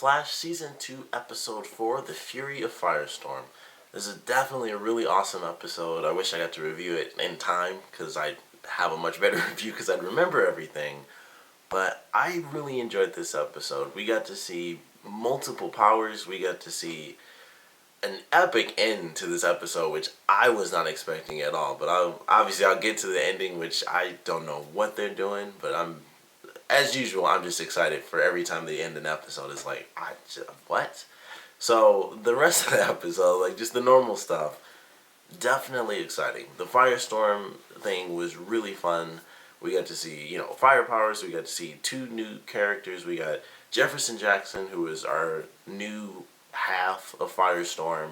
Flash Season 2, Episode 4, The Fury of Firestorm. This is definitely a really awesome episode. I wish I got to review it in time because I'd have a much better review because I'd remember everything. But I really enjoyed this episode. We got to see multiple powers. We got to see an epic end to this episode, which I was not expecting at all. But I'll get to the ending, which I don't know what they're doing, but as usual, I'm just excited for every time they end an episode. It's like, what? So, the rest of the episode, like, just the normal stuff, definitely exciting. The Firestorm thing was really fun. We got to see, fire powers. We got to see two new characters. We got Jefferson Jackson, who is our new half of Firestorm.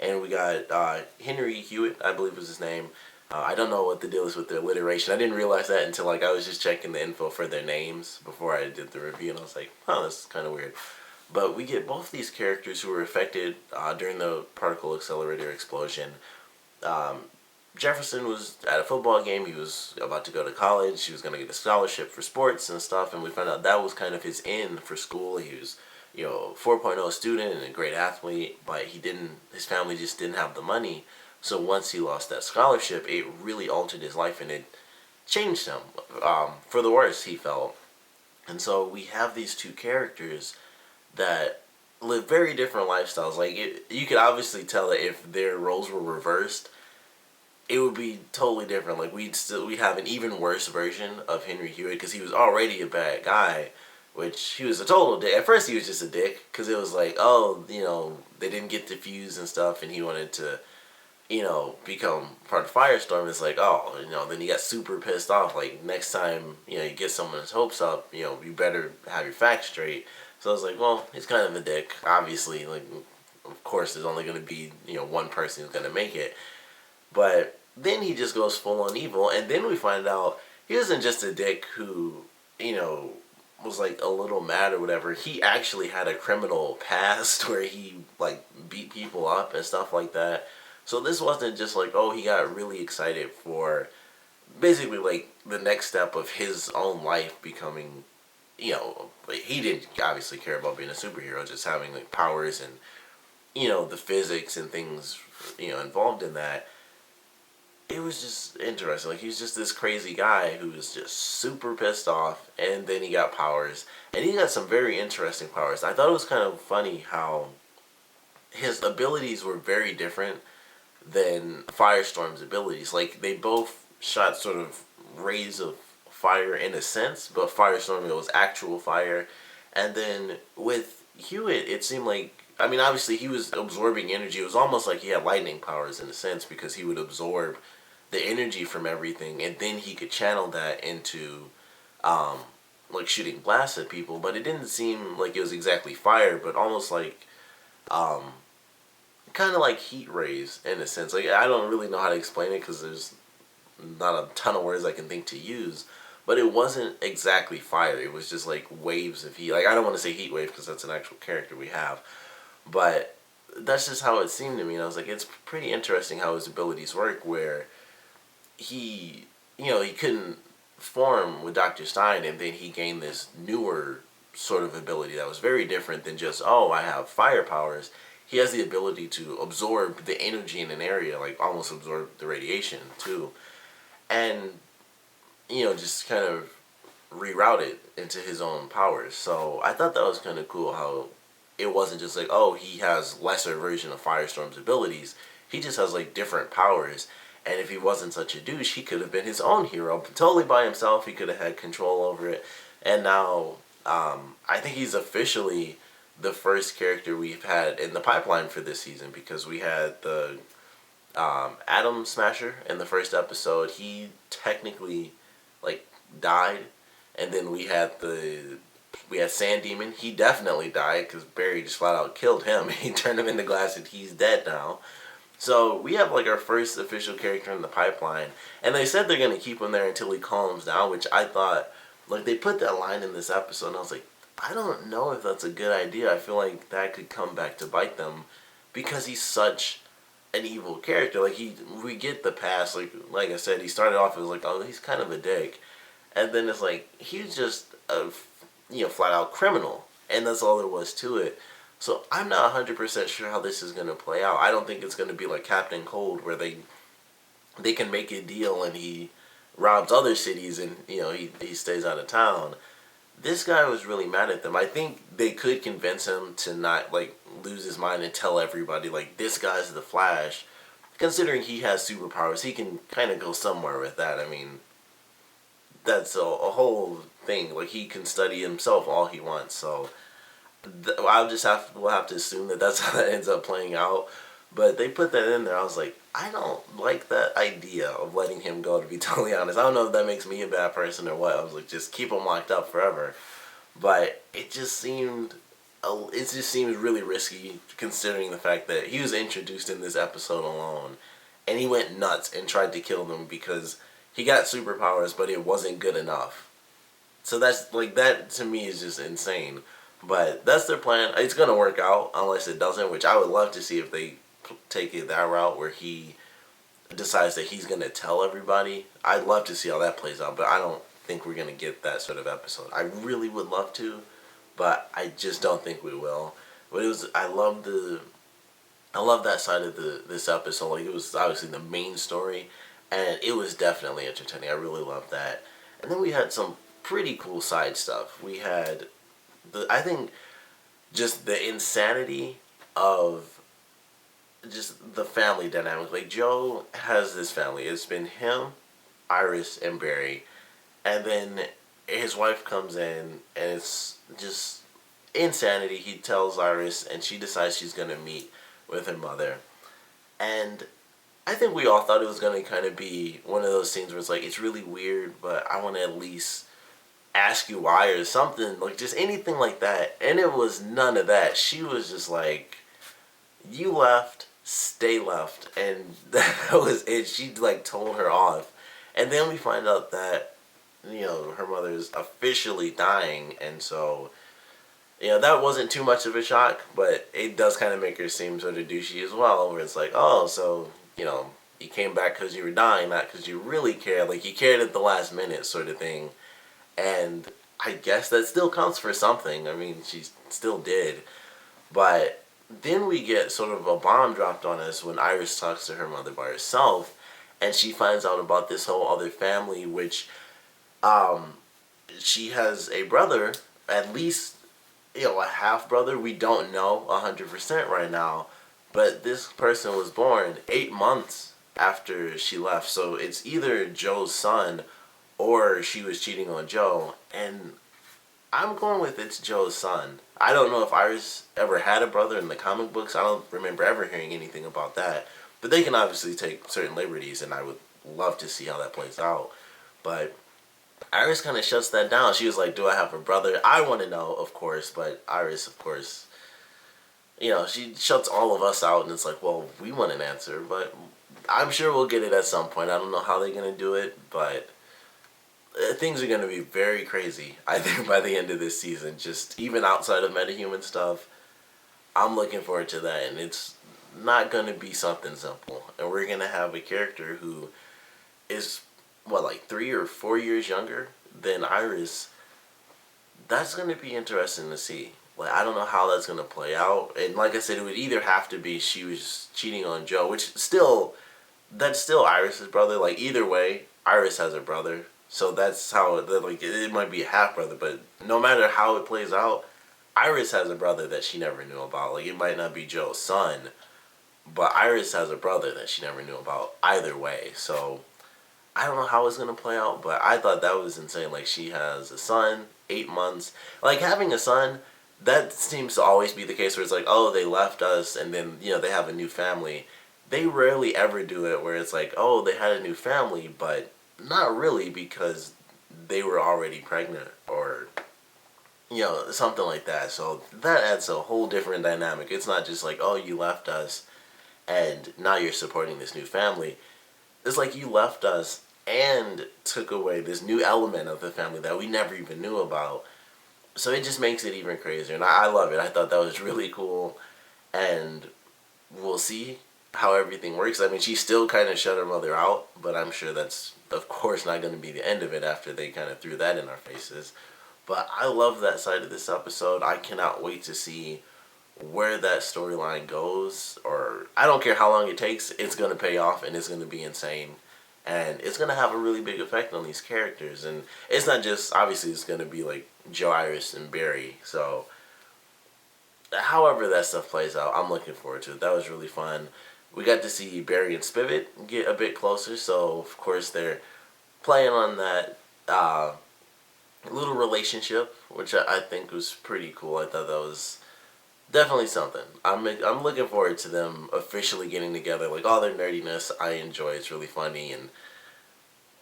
And we got Henry Hewitt, I believe was his name. I don't know what the deal is with the alliteration. I didn't realize that until I was just checking the info for their names before I did the review, and I was like, oh, that's kind of weird. But we get both these characters who were affected during the particle accelerator explosion. Jefferson was at a football game. He was about to go to college. He was going to get a scholarship for sports and stuff, and we found out that was kind of his end for school. He was, 4.0 student and a great athlete, but his family just didn't have the money. So once he lost that scholarship, it really altered his life and it changed him for the worse, he felt. And so we have these two characters that live very different lifestyles. Like, you could obviously tell that if their roles were reversed, it would be totally different. Like, we'd have an even worse version of Henry Hewitt because he was already a bad guy, which he was a total dick. At first, he was just a dick because it was like, they didn't get the fuse and stuff, and he wanted to become part of Firestorm. It's like, then he got super pissed off. Like, next time, you get someone's hopes up, you better have your facts straight. So I was like, well, he's kind of a dick. Obviously, like, of course, there's only going to be, one person who's going to make it. But then he just goes full on evil, and then we find out he wasn't just a dick who, was like a little mad or whatever. He actually had a criminal past where he, like, beat people up and stuff like that. So this wasn't just like, he got really excited for basically like the next step of his own life becoming, he didn't obviously care about being a superhero, just having like powers and, the physics and things, involved in that. It was just interesting. Like, he was just this crazy guy who was just super pissed off, and then he got powers. And he got some very interesting powers. I thought it was kind of funny how his abilities were very different than Firestorm's abilities. Like, they both shot sort of rays of fire in a sense, but Firestorm, it was actual fire. And then with Hewitt, it seemed like, obviously he was absorbing energy. It was almost like he had lightning powers in a sense because he would absorb the energy from everything, and then he could channel that into like shooting blasts at people. But it didn't seem like it was exactly fire, but almost like kind of like heat rays in a sense. Like, I don't really know how to explain it because there's not a ton of words I can think to use, but it wasn't exactly fire. It was just like waves of heat. Like, I don't want to say heat wave because that's an actual character we have, but that's just how it seemed to me. And I was like, it's pretty interesting how his abilities work, where he couldn't form with Dr. Stein, and then he gained this newer sort of ability that was very different than just, I have fire powers. He has the ability to absorb the energy in an area, like almost absorb the radiation too, and just kind of reroute it into his own powers. So I thought that was kind of cool how it wasn't just like, he has lesser version of Firestorm's abilities. He just has like different powers, and if he wasn't such a douche, he could have been his own hero, totally by himself. He could have had control over it, and now I think he's officially the first character we've had in the pipeline for this season, because we had the Atom Smasher in the first episode. He technically like died, and then we had Sand Demon. He definitely died because Barry just flat out killed him. He turned him into glass and he's dead now. So we have like our first official character in the pipeline, and they said they're gonna keep him there until he calms down, which I thought, like, they put that line in this episode and I was like, I don't know if that's a good idea. I feel like that could come back to bite them because he's such an evil character. Like, we get the past. Like I said, he started off as like, he's kind of a dick, and then it's like he's just a flat out criminal. and that's all there was to it. So I'm not 100% sure how this is going to play out. I don't think it's going to be like Captain Cold, where they can make a deal and he robs other cities and he stays out of town. This guy was really mad at them. I think they could convince him to not like lose his mind and tell everybody like this guy's the Flash. Considering he has superpowers, he can kind of go somewhere with that. I mean, that's a whole thing. Like he can study himself all he wants. So we'll have to assume that that's how that ends up playing out. But they put that in there. I was like, I don't like that idea of letting him go, to be totally honest. I don't know if that makes me a bad person or what. I was like, just keep him locked up forever. But it just seemed really risky, considering the fact that he was introduced in this episode alone, and he went nuts and tried to kill them because he got superpowers, but it wasn't good enough. So that's like, that to me is just insane. But that's their plan. It's gonna work out unless it doesn't, which I would love to see if they take it that route where he decides that he's gonna tell everybody. I'd love to see how that plays out, but I don't think we're gonna get that sort of episode. I really would love to, but I just don't think we will. But I love that side of this episode. Like, it was obviously the main story, and it was definitely entertaining. I really loved that. And then we had some pretty cool side stuff. We had I think just the insanity of just the family dynamic. Like, Joe has this family. It's been him, Iris, and Barry. And then his wife comes in, and it's just insanity. He tells Iris, and she decides she's going to meet with her mother. And I think we all thought it was going to kind of be one of those scenes where it's like, it's really weird, but I want to at least ask you why or something. Like, just anything like that. And it was none of that. She was just like, you left, stay left. And that was it. She, like, told her off. And then we find out that, her mother's officially dying. And so, that wasn't too much of a shock, but it does kind of make her seem sort of douchey as well, where it's like, oh, so, you came back because you were dying, not because you really cared. Like, you cared at the last minute sort of thing. And I guess that still counts for something. I mean, she still did. But then we get sort of a bomb dropped on us when Iris talks to her mother by herself, and she finds out about this whole other family, which she has a brother, at least, a half-brother. We don't know 100% right now, but this person was born 8 months after she left. So it's either Joe's son or she was cheating on Joe, and I'm going with it's Joe's son. I don't know if Iris ever had a brother in the comic books. I don't remember ever hearing anything about that. But they can obviously take certain liberties, and I would love to see how that plays out. But Iris kind of shuts that down. She was like, do I have a brother? I want to know, of course, but Iris, of course, she shuts all of us out, and it's like, well, we want an answer, but I'm sure we'll get it at some point. I don't know how they're going to do it, but things are going to be very crazy, I think, by the end of this season. Just even outside of metahuman stuff, I'm looking forward to that. And it's not going to be something simple. And we're going to have a character who is, like 3 or 4 years younger than Iris. That's going to be interesting to see. Like, I don't know how that's going to play out. And like I said, it would either have to be she was cheating on Joe, which that's still Iris's brother. Like, either way, Iris has a brother. So that's how, it might be a half-brother, but no matter how it plays out, Iris has a brother that she never knew about. Like, it might not be Joe's son, but Iris has a brother that she never knew about either way. So I don't know how it's going to play out, but I thought that was insane. Like, she has a son, 8 months. Like, having a son, that seems to always be the case where it's like, oh, they left us, and then, they have a new family. They rarely ever do it where it's like, oh, they had a new family, but not really, because they were already pregnant or, something like that. So that adds a whole different dynamic. It's not just like, oh, you left us and now you're supporting this new family. It's like you left us and took away this new element of the family that we never even knew about. So it just makes it even crazier. And I love it. I thought that was really cool. And we'll see how everything works. I mean, she still kind of shut her mother out, but I'm sure that's, of course, not going to be the end of it after they kind of threw that in our faces. But I love that side of this episode. I cannot wait to see where that storyline goes, or I don't care how long it takes, it's going to pay off and it's going to be insane. And it's going to have a really big effect on these characters. And it's not just, obviously, it's going to be like Joe, Iris, and Barry. So, however that stuff plays out, I'm looking forward to it. That was really fun. We got to see Barry and Spivot get a bit closer. So, of course, they're playing on that little relationship, which I think was pretty cool. I thought that was definitely something. I'm looking forward to them officially getting together. Like, all their nerdiness, I enjoy. It's really funny, and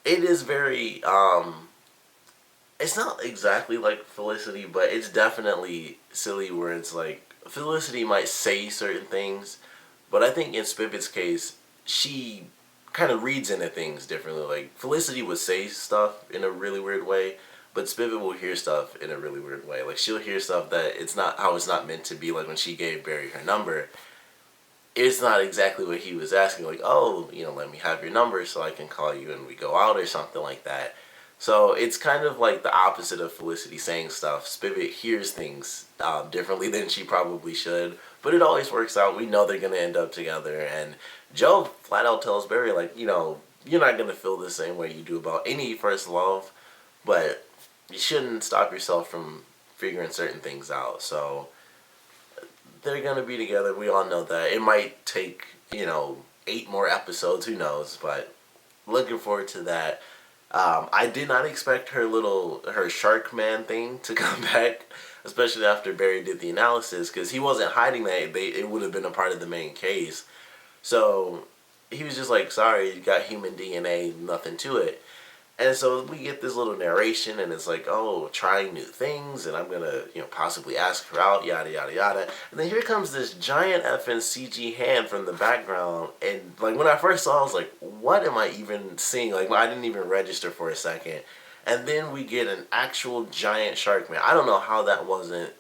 it is very it's not exactly like Felicity, but it's definitely silly where it's like Felicity might say certain things, but I think in Spivot's case, she kind of reads into things differently. Like, Felicity would say stuff in a really weird way, but Spivot will hear stuff in a really weird way. Like, she'll hear stuff that it's not how it's not meant to be. Like, when she gave Barry her number, it's not exactly what he was asking. Like, oh, let me have your number so I can call you and we go out or something like that. So it's kind of like the opposite of Felicity saying stuff. Spivot hears things differently than she probably should, but it always works out. We know they're going to end up together, and Joe flat out tells Barry, like, you're not going to feel the same way you do about any first love, but you shouldn't stop yourself from figuring certain things out. So they're going to be together. We all know that. It might take, 8 more episodes, who knows, but looking forward to that. I did not expect her Shark Man thing to come back, especially after Barry did the analysis, because he wasn't hiding that. It would have been a part of the main case. So he was just like, sorry, you got human DNA, nothing to it. And so we get this little narration, and it's like, oh, trying new things, and I'm going to, possibly ask her out, yada, yada, yada. And then here comes this giant effing CG hand from the background, and, like, when I first saw it, I was like, what am I even seeing? Like, I didn't even register for a second. And then we get an actual giant shark man. I don't know how that wasn't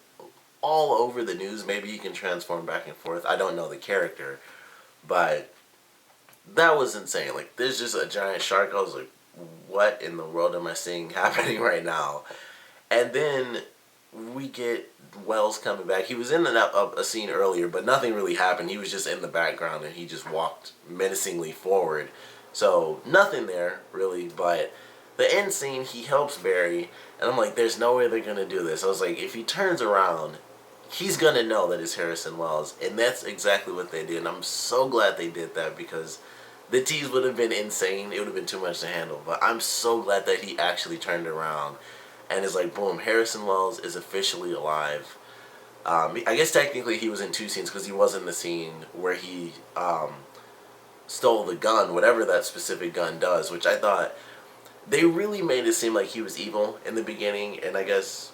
all over the news. Maybe he can transform back and forth. I don't know the character. But that was insane. Like, there's just a giant shark. I was like, what in the world am I seeing happening right now? And then we get Wells coming back. He was in a scene earlier, but nothing really happened. He was just in the background, and he just walked menacingly forward. So nothing there, really. But the end scene, he helps Barry, and I'm like, there's no way they're going to do this. I was like, if he turns around, he's going to know that it's Harrison Wells. And that's exactly what they did. And I'm so glad they did that, because the tease would have been insane. It would have been too much to handle. But I'm so glad that he actually turned around. And it's like, boom, Harrison Wells is officially alive. I guess technically he was in 2 scenes, because he was in the scene where he stole the gun, whatever that specific gun does, which I thought they really made it seem like he was evil in the beginning. And I guess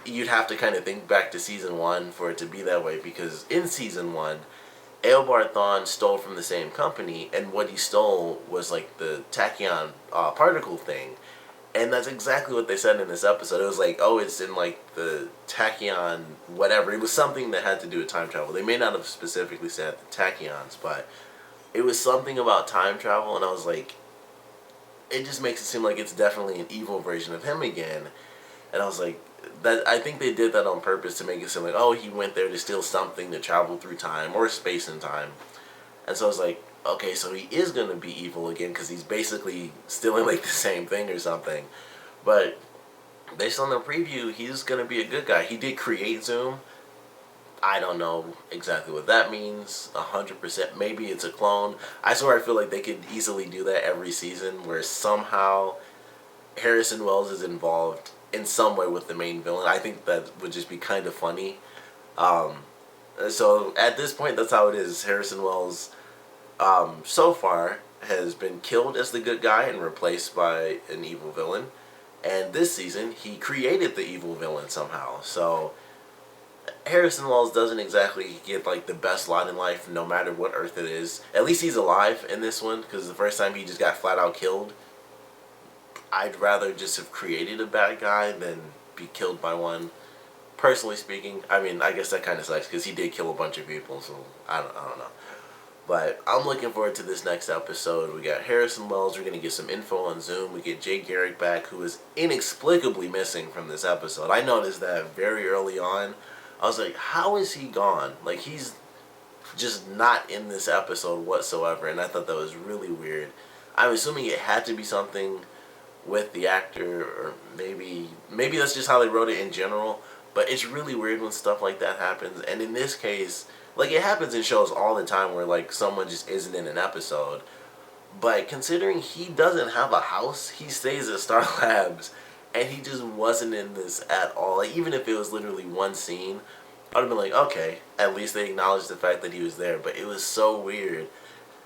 you'd have to kind of think back to Season 1 for it to be that way, because in Season 1, Eobard Thawne stole from the same company, and what he stole was like the tachyon particle thing. And that's exactly what they said in this episode. It was like, oh, it's in like the tachyon whatever. It was something that had to do with time travel. They may not have specifically said the tachyons, but it was something about time travel, and I was like, it just makes it seem like it's definitely an evil version of him again. And I was like, that I think they did that on purpose to make it seem like, oh, he went there to steal something to travel through time or space and time. And so I was like, okay, so he is going to be evil again, because he's basically stealing like the same thing or something. But based on the preview, he's going to be a good guy. He did create Zoom. I don't know exactly what that means 100%. Maybe it's a clone. I swear I feel like they could easily do that every season, where somehow Harrison Wells is involved in some way with the main villain. I think that would just be kind of funny. So at this point, that's how it is. Harrison Wells, so far, has been killed as the good guy and replaced by an evil villain. And this season, he created the evil villain somehow. So Harrison Wells doesn't exactly get like the best lot in life, no matter what Earth it is. At least he's alive in this one, because the first time he just got flat out killed. I'd rather just have created a bad guy than be killed by one. Personally speaking, I mean, I guess that kind of sucks, because he did kill a bunch of people, so I don't know. But I'm looking forward to this next episode. We got Harrison Wells. We're going to get some info on Zoom. We get Jay Garrick back, who is inexplicably missing from this episode. I noticed that very early on. I was like, how is he gone? Like, he's just not in this episode whatsoever. And I thought that was really weird. I'm assuming it had to be something with the actor, or maybe that's just how they wrote it in general. But it's really weird when stuff like that happens. And in this case, like, it happens in shows all the time where, like, someone just isn't in an episode. But considering he doesn't have a house, he stays at Star Labs, and he just wasn't in this at all. Like, even if it was literally one scene, I would have been like, okay, at least they acknowledged the fact that he was there. But it was so weird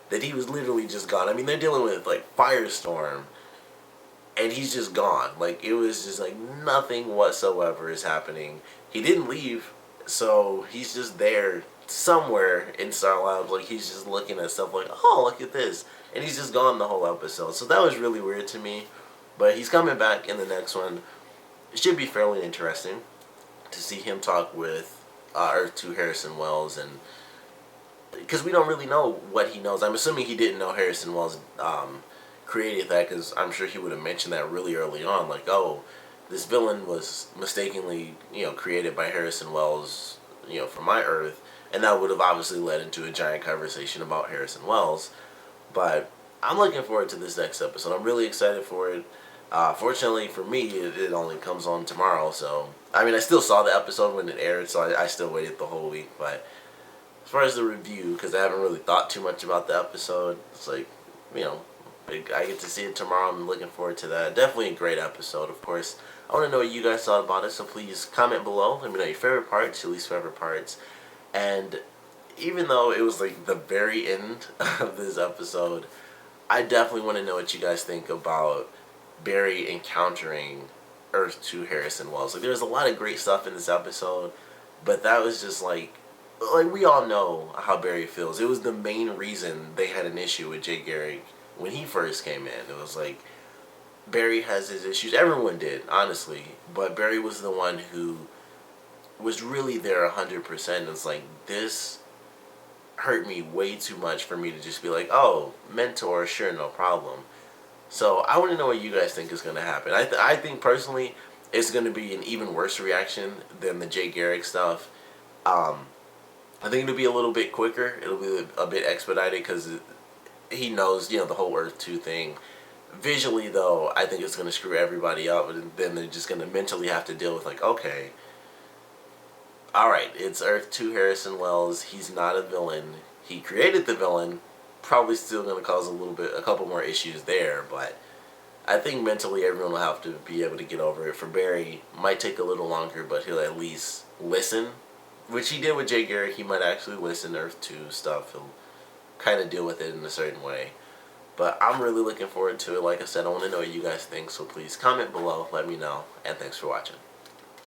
that he was literally just gone. I mean, they're dealing with, like, Firestorm, and he's just gone. Like, it was just, like, nothing whatsoever is happening. He didn't leave, so he's just there somewhere in Star Labs. Like, he's just looking at stuff like, oh, look at this. And he's just gone the whole episode. So that was really weird to me. But he's coming back in the next one. It should be fairly interesting to see him talk with Earth 2 Harrison Wells. And because we don't really know what he knows. I'm assuming he didn't know Harrison Wells created that, because I'm sure he would have mentioned that really early on. Like, oh, this villain was mistakenly, created by Harrison Wells, for my Earth. And that would have obviously led into a giant conversation about Harrison Wells. But I'm looking forward to this next episode. I'm really excited for it. Fortunately for me, it only comes on tomorrow. So, I mean, I still saw the episode when it aired, so I still waited the whole week. But as far as the review, because I haven't really thought too much about the episode, it's like, I get to see it tomorrow. I'm looking forward to that. Definitely a great episode, of course. I want to know what you guys thought about it, so please comment below. Let me know your favorite parts, your least favorite parts. And even though it was like the very end of this episode, I definitely want to know what you guys think about Barry encountering Earth 2 Harrison Wells. Like, there's a lot of great stuff in this episode, but that was just like we all know how Barry feels. It was the main reason they had an issue with Jay Garrick when he first came in. It was like, Barry has his issues. Everyone did, honestly. But Barry was the one who was really there 100%. It's like, this hurt me way too much for me to just be like, oh, mentor, sure, no problem. So I want to know what you guys think is going to happen. I think personally it's going to be an even worse reaction than the Jay Garrick stuff. I think it'll be a little bit quicker. It'll be a bit expedited because he knows, the whole Earth 2 thing. Visually, though, I think it's going to screw everybody up, and then they're just going to mentally have to deal with, like, okay, alright, it's Earth 2 Harrison Wells. He's not a villain. He created the villain. Probably still going to cause a couple more issues there, but I think mentally everyone will have to be able to get over it. For Barry, might take a little longer, but he'll at least listen, which he did with Jay Garrick. He might actually listen to Earth 2 stuff. He'll kind of deal with it in a certain way. But I'm really looking forward to it. Like I said, I want to know what you guys think, so please comment below, let me know, and thanks for watching.